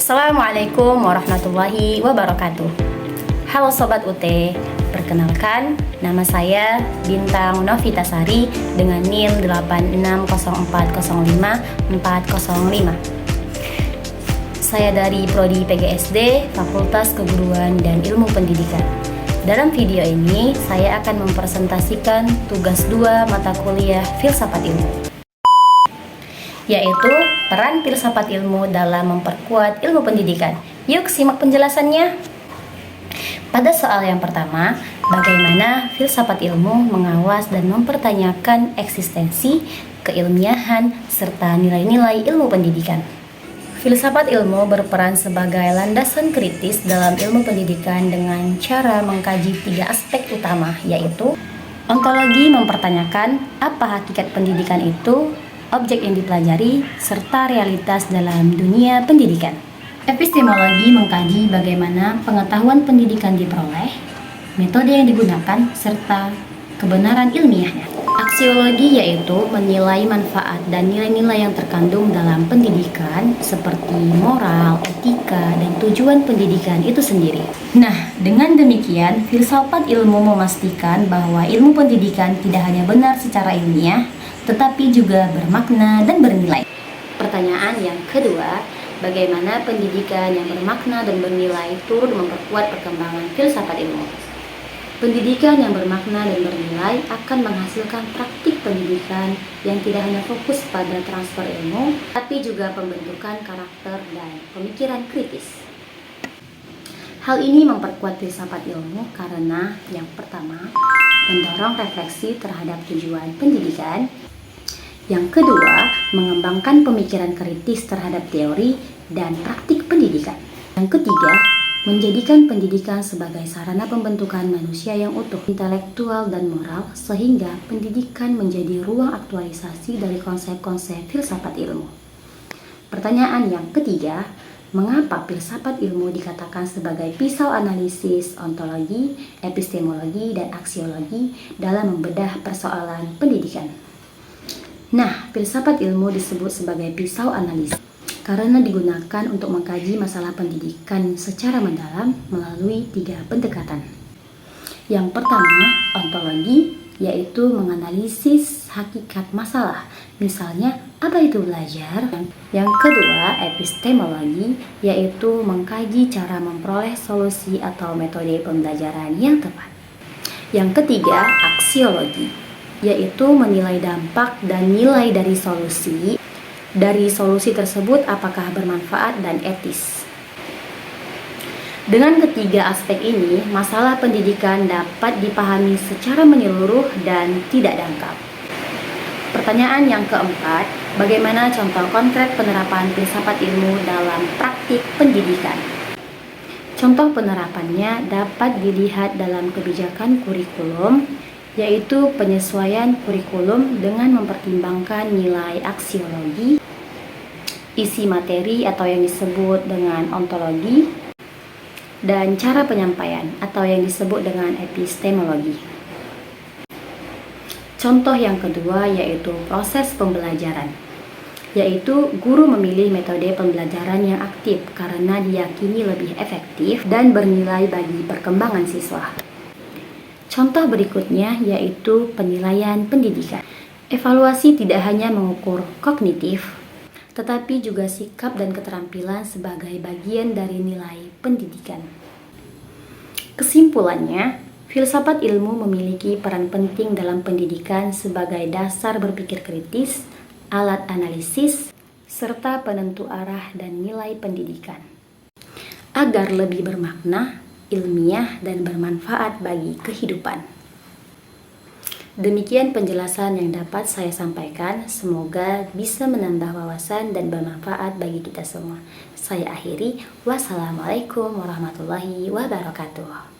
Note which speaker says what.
Speaker 1: Assalamualaikum warahmatullahi wabarakatuh. Halo Sobat UT, perkenalkan nama saya Bintang Novitasari dengan NIM 860405405. Saya dari Prodi PGSD, Fakultas Keguruan dan Ilmu Pendidikan. Dalam video ini, saya akan mempresentasikan tugas 2 mata kuliah Filsafat Ilmu, yaitu peran filsafat ilmu dalam memperkuat ilmu pendidikan. Yuk simak penjelasannya. Pada soal yang pertama, bagaimana filsafat ilmu mengawas dan mempertanyakan eksistensi, keilmiahan, serta nilai-nilai ilmu pendidikan. Filsafat ilmu berperan sebagai landasan kritis dalam ilmu pendidikan dengan cara mengkaji 3 aspek utama, yaitu ontologi, mempertanyakan apa hakikat pendidikan itu, objek yang dipelajari, serta realitas dalam dunia pendidikan. Epistemologi mengkaji bagaimana pengetahuan pendidikan diperoleh, metode yang digunakan, serta kebenaran ilmiahnya. Aksiologi yaitu menilai manfaat dan nilai-nilai yang terkandung dalam pendidikan seperti moral, etika, dan tujuan pendidikan itu sendiri. Nah, dengan demikian, filsafat ilmu memastikan bahwa ilmu pendidikan tidak hanya benar secara ilmiah, tetapi juga bermakna dan bernilai. Pertanyaan yang kedua, bagaimana pendidikan yang bermakna dan bernilai turut memperkuat perkembangan filsafat ilmu? Pendidikan yang bermakna dan bernilai akan menghasilkan praktik pendidikan yang tidak hanya fokus pada transfer ilmu, tapi juga pembentukan karakter dan pemikiran kritis. Hal ini memperkuat filsafat ilmu karena yang pertama, mendorong refleksi terhadap tujuan pendidikan. Yang kedua, mengembangkan pemikiran kritis terhadap teori dan praktik pendidikan. Yang ketiga, menjadikan pendidikan sebagai sarana pembentukan manusia yang utuh, intelektual dan moral, sehingga pendidikan menjadi ruang aktualisasi dari konsep-konsep filsafat ilmu. Pertanyaan yang ketiga, mengapa filsafat ilmu dikatakan sebagai pisau analisis ontologi, epistemologi, dan aksiologi dalam membedah persoalan pendidikan? Nah, filsafat ilmu disebut sebagai pisau analisis karena digunakan untuk mengkaji masalah pendidikan secara mendalam melalui 3 pendekatan. Yang pertama, ontologi, yaitu menganalisis hakikat masalah. Misalnya, apa itu belajar? Yang kedua, epistemologi, yaitu mengkaji cara memperoleh solusi atau metode pembelajaran yang tepat. Yang ketiga, aksiologi, yaitu menilai dampak dan nilai dari solusi. Dari solusi tersebut apakah bermanfaat dan etis. Dengan ketiga aspek ini, masalah pendidikan dapat dipahami secara menyeluruh dan tidak dangkal. Pertanyaan yang keempat, bagaimana contoh konkret penerapan filsafat ilmu dalam praktik pendidikan? Contoh penerapannya dapat dilihat dalam kebijakan kurikulum, yaitu penyesuaian kurikulum dengan mempertimbangkan nilai aksiologi, isi materi atau yang disebut dengan ontologi, dan cara penyampaian atau yang disebut dengan epistemologi. Contoh yang kedua yaitu proses pembelajaran, yaitu guru memilih metode pembelajaran yang aktif karena diyakini lebih efektif dan bernilai bagi perkembangan siswa. Contoh berikutnya yaitu penilaian pendidikan. Evaluasi tidak hanya mengukur kognitif, tetapi juga sikap dan keterampilan sebagai bagian dari nilai pendidikan. Kesimpulannya, filsafat ilmu memiliki peran penting dalam pendidikan sebagai dasar berpikir kritis, alat analisis, serta penentu arah dan nilai pendidikan. Agar lebih bermakna, ilmiah, dan bermanfaat bagi kehidupan. Demikian penjelasan yang dapat saya sampaikan, semoga bisa menambah wawasan dan bermanfaat bagi kita semua. Saya akhiri, wassalamualaikum warahmatullahi wabarakatuh.